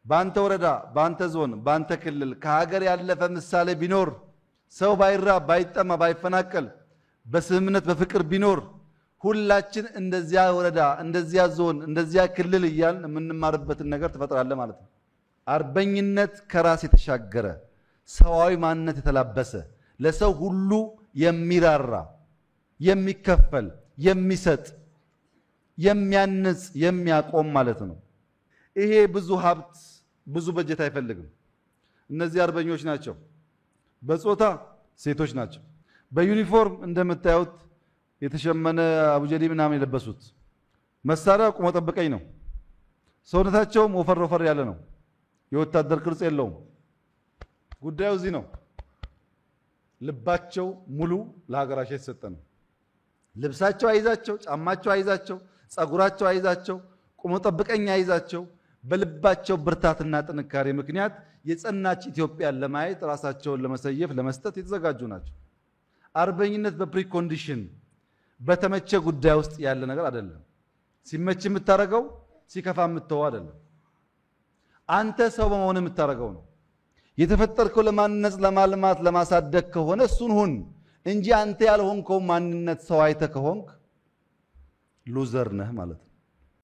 ባንተ ወረዳ ባንተ ዞን ባንተ ክልል ከሀገር ያለፈ ምሳሌ ቢኖር ሰው ባይራብ ባይጠማ ባይፈናቀል በስምምነት በፍቅር ቢኖር ሁላችን እንደዚያ ወረዳ እንደዚያ ዞን እንደዚያ ክልል እያልን የምንማርበትን ነገር ተፈጥራለህ ማለት ነው። አርበኝነት ከራስ የተሻገረ ሰዋዊ ማንነት የተላበሰ ለሰው ሁሉ የሚራራ የሚከፈል የሚሰጥ የሚያንጽ የሚያቆም ማለት ነው። ይሄ ብዙ ሀብት ብዙ በጀት አይፈልግም። እነዚህ አርበኞች ናቸው። በጾታ ሴቶች ናቸው። በዩኒፎርም እንደምታዩት የተሸመነ አቡጀዲ ምናምን የለበሱት መሳሪያ ቁሞ ጠብቀኝ ነው። ሰውነታቸውም ወፈር ወፈር ያለ ነው። የወታደር ቅርጽ የለውም። ጉዳዩ እዚህ ነው። ልባቸው ሙሉ ለሀገራቸው የተሰጠ ነው። ልብሳቸው አይዛቸው፣ ጫማቸው አይዛቸው፣ ጸጉራቸው አይዛቸው፣ ቁሞ ጠብቀኝ አይዛቸው። በልባቸው ብርታትና ጥንካሬ ምክንያት የጸናች ኢትዮጵያን ለማየት ራሳቸውን ለመሰየፍ ለመስጠት የተዘጋጁ ናቸው። አርበኝነት በፕሪኮንዲሽን በተመቸ ጉዳይ ውስጥ ያለ ነገር አይደለም። ሲመች የምታረገው ሲከፋ የምትተው አይደለም። አንተ ሰው በመሆን የምታረገው ነው። የተፈጠርከው ለማንነጽ ለማልማት ለማሳደግ ከሆነ እሱን ሁን እንጂ አንተ ያልሆንከው ማንነት ሰው አይተ ከሆንክ ሉዘር ነህ ማለት ነው።